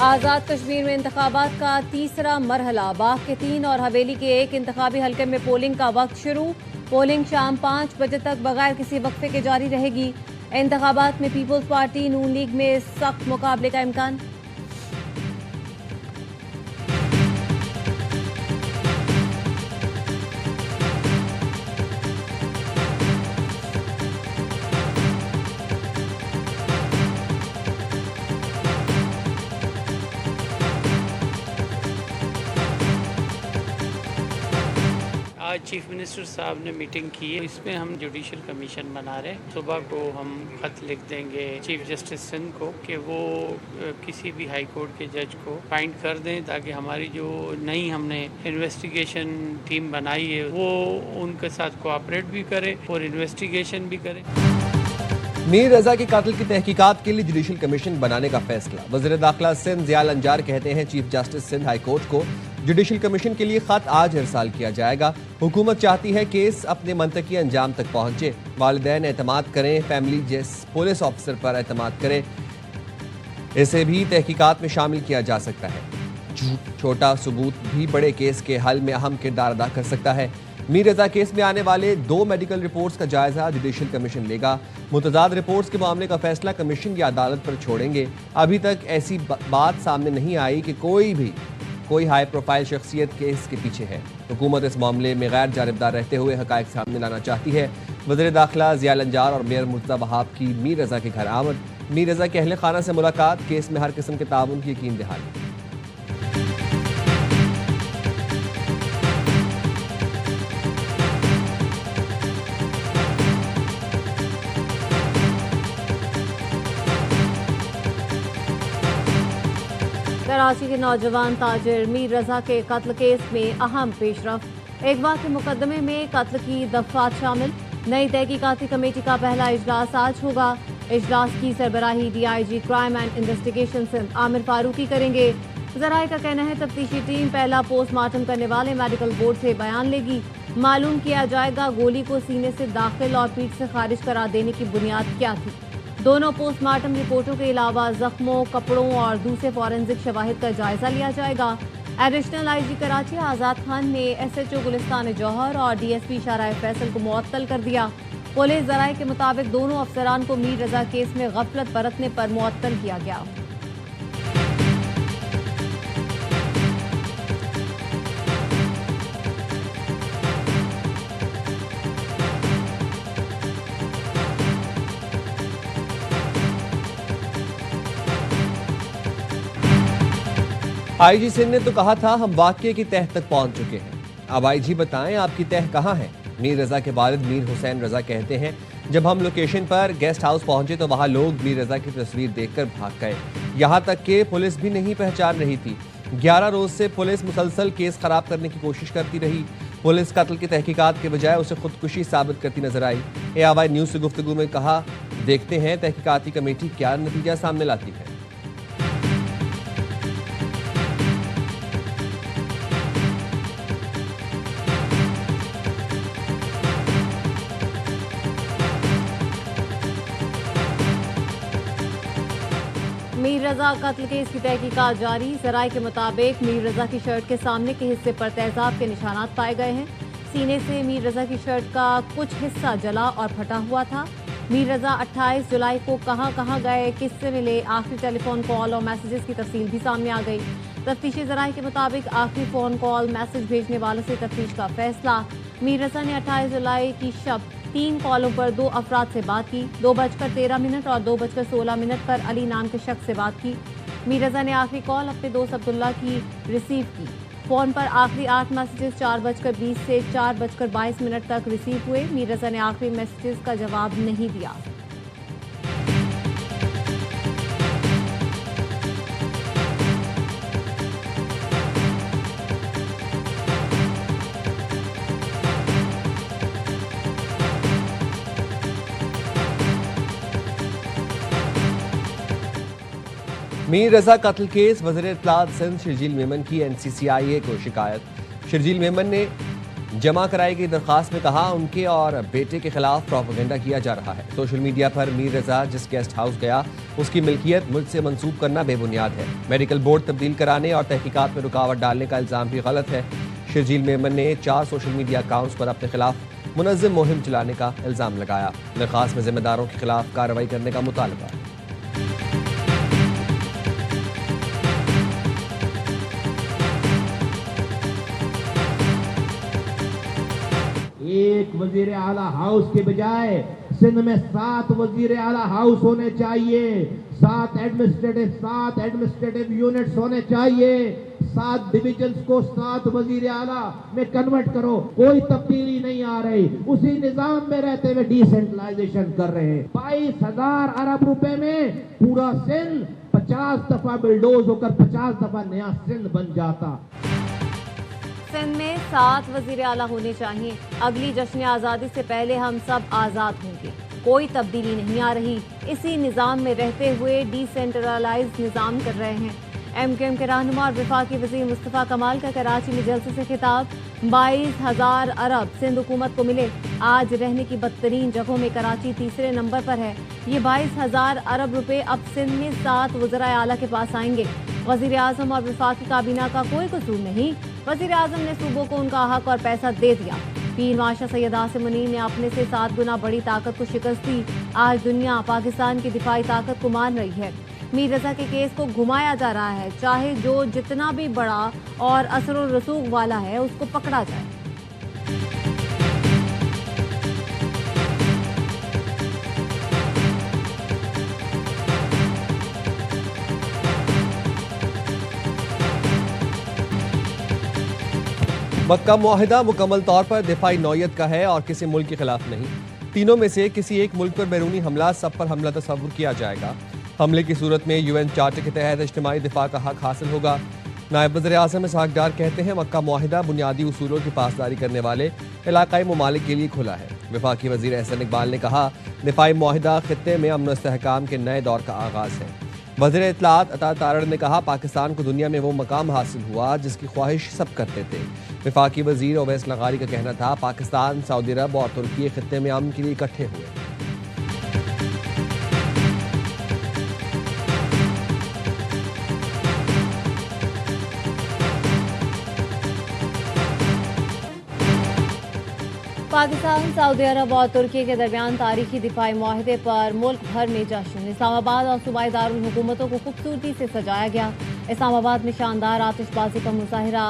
आज़ाद कश्मीर में इंतखाबात का तीसरा मरहला। बाग के 3 और हवेली के 1 इंतखाबी हल्के में पोलिंग का वक्त शुरू। पोलिंग शाम 5 बजे तक बगैर किसी वक्फे के जारी रहेगी। इंतखाबात में पीपल्स पार्टी नून लीग में सख्त मुकाबले का इम्कान। आज चीफ मिनिस्टर साहब ने मीटिंग की है। इसमें हम जुडिशल कमीशन बना रहे हैं। सुबह को हम खत लिख देंगे चीफ जस्टिस सिंध को कि वो किसी भी हाई कोर्ट के जज को फाइंड कर दें, ताकि हमारी जो नई हमने इन्वेस्टिगेशन टीम बनाई है वो उनके साथ कोऑपरेट भी करे और इन्वेस्टिगेशन भी करे। मीर रजा के कातिल की तहकीकात के लिए जुडिशल कमीशन बनाने का फैसला। वज़ीर दाखिला सिंध ज़ियाल अंजार कहते हैं chief justice Sindh high court को जुडिशल कमीशन के लिए खत आज इरसाल किया जाएगा। हुकूमत चाहती है केस अपने मंतकी अंजाम तक पहुंचे। वालिदैन एतमाद करें, फैमिली जिस पुलिस ऑफिसर पर एतमाद करें, इसे भी तहकीकात में शामिल किया जा सकता है। छोटा सबूत भी बड़े केस के हल में अहम किरदार अदा कर सकता है। मीर रजा केस में आने वाले 2 मेडिकल रिपोर्ट्स का जायजा जुडिशल कमीशन लेगा। मुतजाद रिपोर्ट्स के मामले का फैसला कमीशन की अदालत पर छोड़ेंगे। अभी तक ऐसी बात सामने नहीं आई कि कोई हाई प्रोफाइल शख्सियत केस के पीछे है। हुकूमत इस मामले में गैर जानिबदार रहते हुए हकायक सामने लाना चाहती है। वज़ीर दाखिला ज़ियाल अंजार और मेयर मुर्तज़ा वहाब की मीर रजा के घर आमद। मीर रजा के अहले खाना से मुलाकात, केस में हर किस्म के ताउन की यकीन दहानी। कराची के नौजवान ताजिर मीर रजा के कत्ल केस में अहम पेशरफ। अगवा के मुकदमे में कत्ल की दफात शामिल। नई तहकीकाती कमेटी का पहला इजलास आज होगा। इजलास की सरबराही DIG crime and investigation Sindh Amir Farooqui करेंगे। जराए का कहना है तफ्तीशी टीम पहला पोस्टमार्टम करने वाले मेडिकल बोर्ड से बयान लेगी। मालूम किया जाएगा गोली को सीने से दाखिल और पीठ से खारिज करा देने की बुनियाद क्या थी। दोनों पोस्टमार्टम रिपोर्टों के अलावा जख्मों, कपड़ों और दूसरे फॉरेंसिक शवाहिद का जायजा लिया जाएगा। एडिशनल IG कराची आज़ाद खान ने SHO गुलिस्तान जौहर और DSP शाहराह फैसल को मुअत्तल कर दिया। पुलिस ज़राए के मुताबिक दोनों अफसरान को मीर रजा केस में गफलत बरतने पर मुअत्तल किया गया। IG सिंध ने तो कहा था हम वाक़ये की तह तक पहुंच चुके हैं। अब IG बताएं आपकी तह कहां है। मीर रजा के वालिद मीर हुसैन रजा कहते हैं जब हम लोकेशन पर गेस्ट हाउस पहुंचे तो वहां लोग मीर रजा की तस्वीर देखकर भाग गए। यहां तक कि पुलिस भी नहीं पहचान रही थी। 11 रोज से पुलिस मुसलसल केस खराब करने की कोशिश करती रही। पुलिस कत्ल की तहकीकात के बजाय उसे खुदकुशी साबित करती नजर आई। ARY न्यूज़ से गुफ्तगू में कहा देखते हैं तहकीकाती कमेटी क्या नतीजा सामने लाती है। मीर रजा कत्ल केस की तहकीकात जारी। जराए के मुताबिक मीर रजा की शर्ट के सामने के हिस्से पर तेजाब के निशानात पाए गए हैं। सीने से मीर रजा की शर्ट का कुछ हिस्सा जला और फटा हुआ था। मीर रजा 28 जुलाई को कहां गए, किससे मिले, आखिरी टेलीफोन कॉल और मैसेजेस की तफसील भी सामने आ गई। तफ्तीशी जराए के मुताबिक आखिरी फोन कॉल मैसेज भेजने वालों से तफ्तीश का फैसला। मीर रजा ने 28 जुलाई की शब 3 कॉलों पर 2 अफराद से बात की। 2:13 और 2:16 पर अली नाम के शख्स से बात की। मीर रजा ने आखिरी कॉल अपने दोस्त अब्दुल्ला की रिसीव की। फोन पर आखिरी 8 मैसेजेस 4:20 से 4:22 तक रिसीव हुए। मीर रजा ने आखिरी मैसेजेस का जवाब नहीं दिया। मीर रजा कत्ल केस वज़ीर इत्तलात सिंध शर्जील मेमन की NCCIA को शिकायत। शर्जील मेमन ने जमा कराई गई दरखास्त में कहा उनके और बेटे के खिलाफ प्रोपेगेंडा किया जा रहा है। सोशल मीडिया पर मीर रजा जिस गेस्ट हाउस गया उसकी मिल्कियत मुल्क से मंसूब करना बेबुनियाद है। मेडिकल बोर्ड तब्दील कराने और तहकीकात में रुकावट डालने का इल्ज़ाम भी गलत है। शर्जील मेमन ने 4 सोशल मीडिया अकाउंट्स पर अपने खिलाफ मुनज़्ज़म मुहिम चलाने का इल्ज़ाम लगाया। दरखास्त में जिम्मेदारों के खिलाफ कार्रवाई करने का मुतालबा। एक वजीर आला हाउस के बजाय सिंध में 7 वजीर आला हाउस होने चाहिए, 7 एडमिनिस्ट्रेटिव यूनिट्स होने चाहिए, 7 डिविजन्स को 7 वजीर आला में कन्वर्ट करो। कोई तब्दीली नहीं आ रही, उसी निजाम में रहते हुए डिसेंट्रलाइजेशन कर रहे हैं। 22,000 अरब रुपए में पूरा सिंध 50 दफा बिल्डोज होकर 50 दफा नया सिंध बन जाता। सिंध में 7 वजीर आला होने चाहिए। अगली जश्न आज़ादी से पहले हम सब आज़ाद होंगे। कोई तब्दीली नहीं आ रही, इसी निज़ाम में रहते हुए डिसेंट्रलाइज निज़ाम कर रहे हैं। MQM के रहनुमा और वफाकी वज़ीर मुस्तफ़ा कमाल का कराची में जलसे से खिताब। 22,000 अरब सिंध हुकूमत को मिले। आज रहने की बदतरीन जगहों में कराची तीसरे नंबर पर है। ये 22,000 अरब रुपए अब सिंध में 7 वज़राए आला के पास आएंगे। वज़ीर आज़म और वफाकी काबीना का कोई कसूर नहीं। वज़ीर आज़म ने सूबों को उनका हक और पैसा दे दिया। पीर माशा सैयद आसिम मुनीर ने अपने से 7 गुना बड़ी ताकत को शिकस्त दी। आज दुनिया पाकिस्तान की दिफाई ताकत को मान रही है। मीर रजा के केस को घुमाया जा रहा है, चाहे जो जितना भी बड़ा और असर और रसूख वाला है उसको पकड़ा जाए। मक्का मुआहिदा मुकम्मल तौर पर दिफाई नौयत का है और किसी मुल्क के खिलाफ नहीं। तीनों में से किसी एक मुल्क पर बैरूनी हमला सब पर हमला तस्वुर किया जाएगा। हमले की सूरत में UN चार्टर के तहत इज्तिमाई दिफा का हक हासिल होगा। नायब वज़ीर आज़म इसहाक डार कहते हैं मक्का मुआहिदा बुनियादी उसूलों की पासदारी करने वाले इलाकाई ममालिक के लिए खुला है। वफाकी वज़ीर एहसन इकबाल ने कहा दिफाई मुआहिदा खित्ते में अमन इस्तेहकाम के नए दौर का आगाज़ है। वज़ीर इत्तलात अता तारड़ ने कहा पाकिस्तान को दुनिया में वो मकाम हासिल हुआ जिसकी ख्वाहिश सब करते थे। वफाकी वज़ीर ओवैस लगारी का कहना था पाकिस्तान, सऊदी अरब और तुर्की खित्ते में अमन के लिए इकट्ठे हुए। पाकिस्तान, सऊदी अरब और तुर्की के दरमियान तारीखी दिफाई मुआहदे पर मुल्क भर में जश्न। इस्लामाबाद और सूबाई दारुल हुकूमतों को खूबसूरती से सजाया गया। इस्लामाबाद में शानदार आतिशबाजी का मुजाहिरा।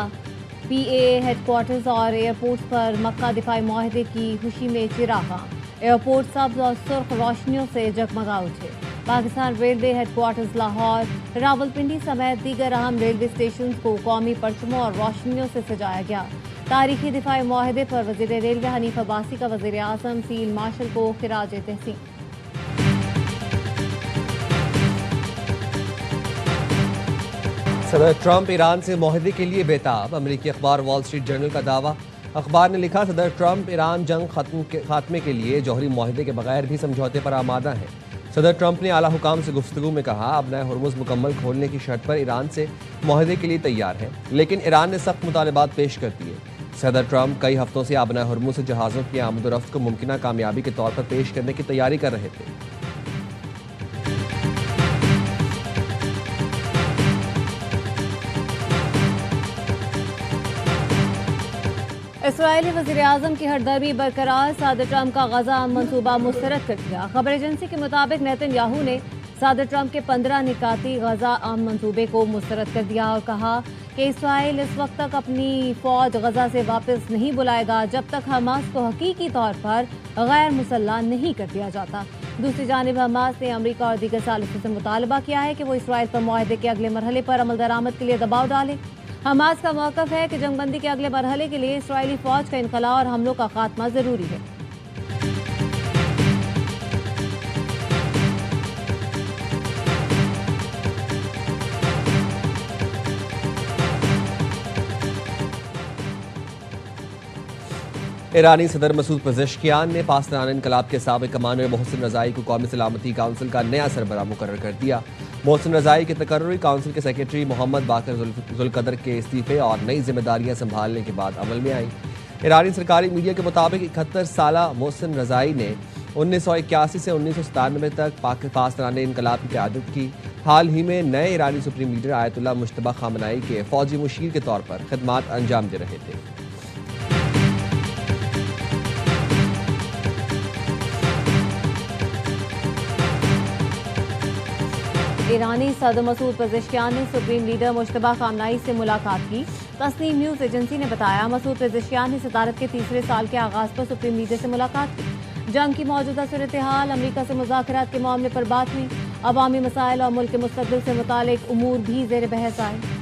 PAA हेडक्वार्टर्स और एयरपोर्ट्स पर मक्का दिफाई मुआहदे की खुशी में चिरागा। एयरपोर्ट सब्ज और सुर्ख रोशनियों से जगमगा उठे। पाकिस्तान रेलवे हेडक्वार्टर्स लाहौर, रावलपिंडी समेत दीगर अहम रेलवे स्टेशन को कौमी परचमों और रोशनियों से सजाया गया। तारीखी दिफाई मुआहदे पर वज़ीर रेलवे हनीफ अब्बासी का वज़ीर आज़म फील्ड मार्शल को खिराज तहसीन। सदर ट्रंप ईरान से मुआहदे के लिए बेताब। अमेरिकी अखबार वॉल स्ट्रीट जर्नल का दावा। अखबार ने लिखा सदर ट्रंप ईरान जंग खात्मे के लिए जौहरी मुआहदे के बगैर भी समझौते पर आमादा है। सदर ट्रंप ने आला हुकाम से गुफ्तगू में कहा अब नए हुर्मुज़ मुकम्मल खोलने की शर्त पर ईरान से मुआहदे के लिए तैयार है, लेकिन ईरान ने सख्त मुतालबात पेश कर दिए। सदर ट्रंप कई हफ्तों से आबना हुर्मुज़ से जहाज़ों की आमदोरफ्त को मुमकिन कामयाबी के तौर पर पेश करने की तैयारी कर रहे थे। इसराइली वज़ीर आज़म की हरदर्मी बरकरार। सदर ट्रंप का गजा मंसूबा मुस्तरद कर दिया। खबर एजेंसी के मुताबिक नेतन्याहू ने सदर ट्रंप के 15 निकाती गजा आम मंसूबे को मुस्तरद कर दिया और कहा कि इसराइल इस वक्त तक अपनी फौज गजा से वापस नहीं बुलाएगा जब तक हमास को हकीकी तौर पर गैर मुसल्लह नहीं कर दिया जाता। दूसरी जानिब हमास ने अमरीका और दीगर सालिसों से मुतालबा किया है कि वो इसराइल पर मुआहदे के अगले मरहले पर अमल दरामद के लिए दबाव डाले। हमास का मौक़िफ़ है कि जंगबंदी के अगले मरहले के लिए इसराइली फ़ौज का इनखला और हमलों का खात्मा ज़रूरी है। ईरानी सदर मसूद पज़ेश्कियान ने पाकिस्तान इनकलाब के साबिक़ कमांडर मोहसिन रज़ाई को कौमी सलामती काउंसिल का नया सरबराह मुकर्रर कर दिया। मोहसिन रज़ाई के तकर्रुरी काउंसिल के सेक्रेटरी मोहम्मद बाकर जुल्कदर के इस्तीफे और नई जिम्मेदारियां संभालने के बाद अमल में आई। ईरानी सरकारी मीडिया के मुताबिक 71 साला मोहसिन रजाई ने 1981 से 1997 तक पाकिस्तानी इनकलाब की क़यादत की। हाल ही में नए ईरानी supreme leader Ayatollah Mojtaba Khamenei के फौजी मुशीर के तौर पर खिदमात अंजाम दे रहे थे। ईरानी सदर मसूद पेज़ेश्कियान ने सुप्रीम लीडर मुश्तबा खामनाई से मुलाकात की। तस्नीम न्यूज़ एजेंसी ने बताया, मसूद पेज़ेश्कियान ने सदारत के तीसरे साल के आगाज़ पर सुप्रीम लीडर से मुलाकात की। जंग की मौजूदा सूरत हाल, अमरीका से मुज़ाकरात के मामले पर बात हुई। अवामी मसाइल और मुल्क के मुस्तक़बिल से मुतालिक उमूर भी ज़ेर बहस आए।